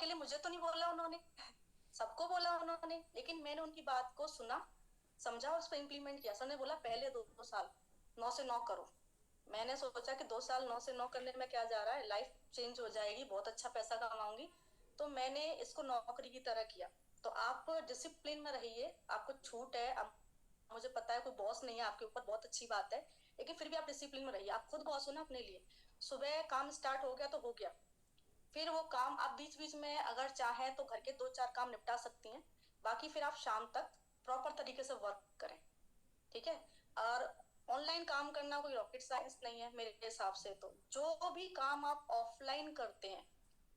अकेले मुझे तो नहीं बोला उन्होंने, सबको बोला उन्होंने, लेकिन मैंने उनकी बात को सुना, समझा और उस पर इम्प्लीमेंट किया। सर ने बोला पहले 2 साल 9 से 9 करो। मैंने सोचा कि 2 साल 9 से 9 करने में क्या जा रहा है, लाइफ चेंज हो जाएगी, बहुत अच्छा पैसा कमाऊंगी। तो मैंने इसको नौकरी की तरह किया। तो आप डिसिप्लिन में रहिए, आपको छूट है। अब मुझे पता है कोई बॉस नहीं है आपके ऊपर, बहुत अच्छी बात है, लेकिन फिर भी आप डिसिप्लिन में रहिए। आप खुद बॉस हो ना अपने लिए। सुबह काम स्टार्ट हो गया तो हो गया, फिर वो काम आप बीच बीच में अगर चाहें तो घर के 2-4 काम निपटा सकती हैं। बाकी फिर आप शाम तक प्रॉपर तरीके से वर्क करें, ठीक है। और ऑनलाइन काम करना कोई रॉकेट साइंस नहीं है मेरे हिसाब से। तो जो भी काम आप ऑफलाइन करते हैं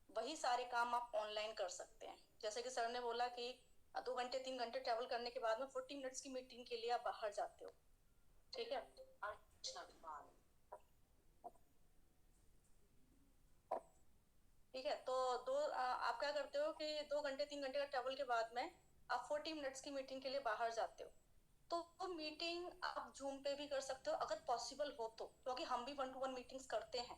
वही सारे काम आप ऑनलाइन कर सकते हैं। जैसे कि सर ने बोला कि 2 घंटे 3 घंटे ट्रेवल करने के बाद में 40 मिनट्स की मीटिंग के लिए आप बाहर जाते हो, ठीक है। अच्छा, ठीक है। तो आप क्या करते हो कि 2 घंटे 3 घंटे का ट्रेवल के बाद में आप 40 मिनट्स की मीटिंग के लिए बाहर जाते हो। तो वो मीटिंग आप जूम पे भी कर सकते हो अगर पॉसिबल हो तो, क्योंकि हम भी 1-to-1 मीटिंग्स करते हैं,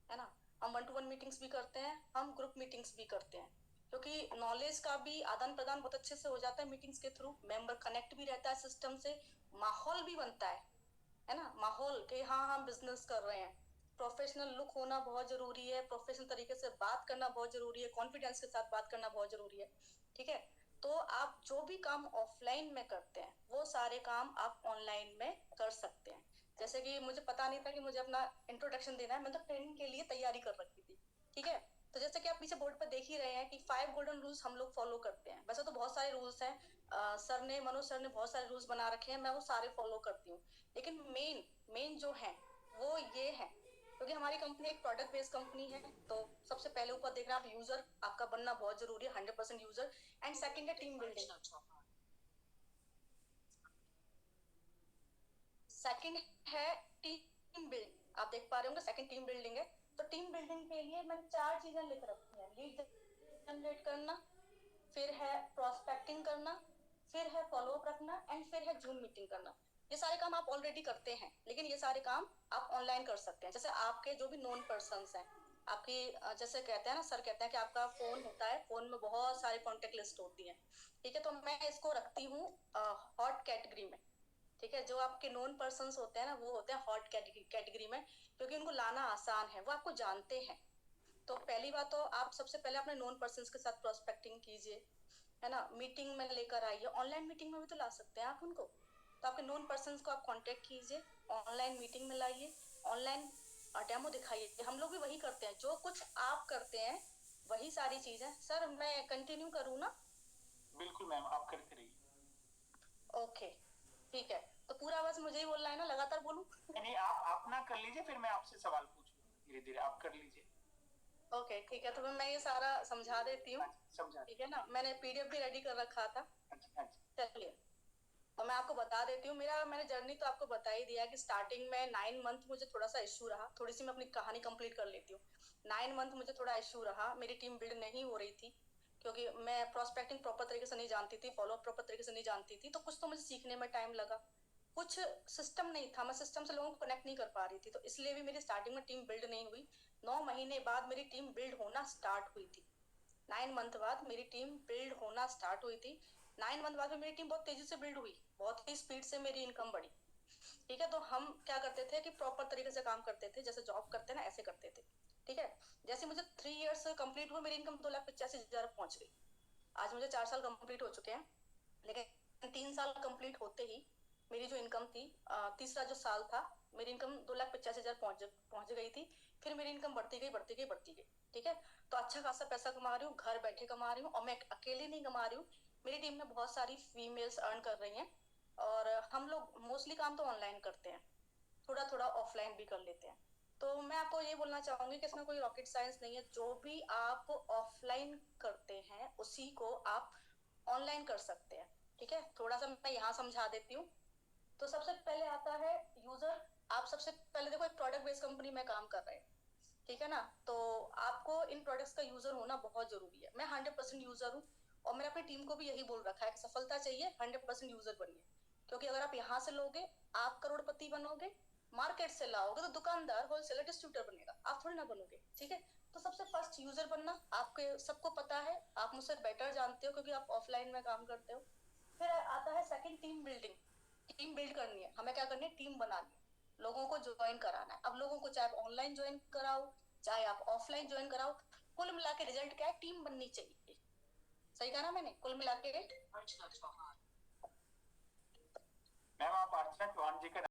है ना। हम 1-to-1 मीटिंग्स भी करते हैं, हम ग्रुप मीटिंग्स भी करते हैं, क्योंकि नॉलेज का भी आदान प्रदान बहुत अच्छे से हो जाता है मीटिंग्स के थ्रू। मेंबर कनेक्ट भी रहता है सिस्टम से, माहौल भी बनता है ना। माहौल कि हाँ हम बिजनेस कर रहे हैं। प्रोफेशनल लुक होना बहुत जरूरी है, प्रोफेशनल तरीके से बात करना बहुत जरूरी है, कॉन्फिडेंस के साथ बात करना बहुत जरूरी है, ठीक है। तो आप जो भी काम ऑफलाइन में करते हैं वो सारे काम आप ऑनलाइन में कर सकते हैं। जैसे कि मुझे पता नहीं था कि मुझे अपना इंट्रोडक्शन देना है, मैं तो ट्रेनिंग के लिए तैयारी कर रखी थी, ठीक है। तो जैसे कि आप पीछे बोर्ड पर देख ही रहे हैं कि 5 गोल्डन रूल्स हम लोग फॉलो करते हैं। वैसे तो बहुत सारे रूल्स हैं, सर ने मनोज सर ने बहुत सारे रूल्स बना रखे हैं, मैं वो सारे फॉलो करती हूँ। लेकिन मेन मेन जो है वो ये है, क्योंकि हमारी कंपनी एक प्रोडक्ट बेस्ड कंपनी है। तो सबसे पहले ऊपर देख रहे हैं आप, यूजर आपका बनना बहुत जरूरी है, 100% यूजर। एंड सेकंड है टीम बिल्डिंग। सेकंड है टीम बिल्डिंग, आप देख पा रहे होंगे सेकंड टीम बिल्डिंग है। तो टीम बिल्डिंग के लिए मैंने 4 चीजें लिख रखी है। लीड जनरेट करना, फिर है प्रोस्पेक्टिंग करना, फिर है फॉलोअप रखना, एंड फिर है जूम मीटिंग करना। ये सारे काम आप ऑलरेडी करते हैं, लेकिन ये सारे काम आप ऑनलाइन कर सकते हैं। जैसे आपके जो भी नोन पर्सन हैं, आपकी जैसे कहते हैं ना, सर कहते हैं कि आपका फोन होता है, फोन में बहुत सारे कॉन्टेक्ट लिस्ट होती है, ठीक है। तो मैं इसको रखती हूँ हॉट कैटेगरी में, ठीक है। जो आपके नोन पर्सन होते हैं ना, वो होते हैं हॉट कैटेगरी में, क्योंकि उनको लाना आसान है, वो आपको जानते हैं। तो पहली बात तो आप सबसे पहले अपने नोन पर्सन के साथ प्रोस्पेक्टिंग कीजिए, है ना। मीटिंग में लेकर आइए, ऑनलाइन मीटिंग में भी तो ला सकते हैं आप उनको। तो आपके नोन पर्सन को आप कांटेक्ट कीजिए, ऑनलाइन मीटिंग में लाइए, ऑनलाइन डेमो दिखाइए। हम लोग भी वही करते हैं, जो कुछ आप करते हैं वही सारी चीजें। सर मैं कंटिन्यू करूँ ना? बिल्कुल मैम, आप करते रहिए। ओके, ठीक है। तो पूरा बस मुझे ही बोलना है ना, लगातार बोलूं? नहीं, आप ना कर लीजिए, फिर मैं आपसे सवाल पूछूंगा, धीरे धीरे आप कर लीजिए। ओके, ठीक है। तो मैं ये सारा समझा देती हूँ, समझा। ठीक है ना। मैंने पीडीएफ भी रेडी कर रखा था। अच्छा अच्छा। चलिए, तो मैं आपको बता देती हूँ। मैंने जर्नी तो आपको बता ही दिया कि स्टार्टिंग में 9 मंथ मुझे थोड़ा सा इश्यू रहा। थोड़ी सी मैं अपनी कहानी कंप्लीट कर लेती हूँ। 9 मंथ मुझे थोड़ा इश्यू रहा, मेरी टीम बिल्ड नहीं हो रही थी, क्योंकि मैं प्रोस्पेक्टिंग प्रॉपर तरीके से नहीं जानती थी, फॉलो अप प्रॉपर तरीके से नहीं जानती थी। तो कुछ तो मुझे सीखने में टाइम लगा, कुछ सिस्टम नहीं था, मैं सिस्टम से लोगों को कनेक्ट नहीं कर पा रही थी, तो इसलिए भी मेरी स्टार्टिंग में टीम बिल्ड नहीं हुई। 9 महीने बाद मेरी टीम बिल्ड होना स्टार्ट हुई थी। 9 मंथ बाद मेरी टीम बिल्ड होना स्टार्ट हुई थी। 9 मंथ बाद में मेरी टीम बहुत तेजी से बिल्ड हुई, बहुत ही स्पीड से मेरी इनकम बढ़ी, ठीक है। तो हम क्या करते थे कि प्रॉपर तरीके से काम करते थे, जैसे जॉब करते हैं ना ऐसे करते थे, ठीक है। जैसे मुझे 3 ईयर्स कंप्लीट हुए, मेरी इनकम 2,85,000 पहुंच गई। आज मुझे 4 साल कंप्लीट हो चुके हैं, लेकिन 3 साल कंप्लीट होते ही मेरी जो इनकम थी, तीसरा जो साल था, मेरी इनकम 2,85,000 पहुंच गई थी। फिर मेरी इनकम बढ़ती गई बढ़ती गई बढ़ती गई, ठीक है। तो अच्छा खासा पैसा कमा रही हूँ, घर बैठे कमा रही हूँ, और मैं अकेले नहीं कमा रही हूँ, मेरी टीम में बहुत सारी फीमेल्स अर्न कर रही हैं। और हम लोग मोस्टली काम तो ऑनलाइन करते हैं, थोड़ा थोड़ा ऑफलाइन भी कर लेते हैं। तो मैं आपको ये बोलना चाहूंगी कि इसमें कोई रॉकेट साइंस नहीं है। जो भी आप ऑफलाइन करते हैं उसी को आप ऑनलाइन कर सकते हैं, ठीक है। थोड़ा सा मैं यहाँ समझा देती हूँ। तो सबसे पहले आता है यूजर। आप सबसे पहले देखो, एक प्रोडक्ट बेस्ड कंपनी में काम कर रहे हैं, ठीक है ना। तो आपको इन प्रोडक्ट्स का यूजर होना बहुत जरूरी है। मैं 100% यूजर हूँ, और मैंने अपनी टीम को भी यही बोल रखा है कि सफलता चाहिए 100% यूजर बनिए। क्योंकि अगर आप यहाँ से लोगे, आप करोड़पति बनोगे, मार्केट से लाओगे तो दुकानदार होलसेलर डिस्ट्रीब्यूटर बनेगा, आप थोड़ी ना बनोगे, ठीक है। तो सबसे फर्स्ट यूजर बनना, आपके सबको पता है, आप मुझसे बेटर जानते हो क्योंकि आप ऑफलाइन में काम करते हो। फिर आता है second, team building. Team build करनी है, हमें क्या करनी है, टीम बनानी है, लोगों को ज्वाइन कराना है। अब लोगों को चाहे आप ऑनलाइन ज्वाइन कराओ चाहे आप ऑफलाइन ज्वाइन कराओ, कुल मिला के रिजल्ट क्या है, टीम बननी चाहिए। सही कहा ना मैंने, कुल मिला के। मैम आप अर्चना चौहान जी का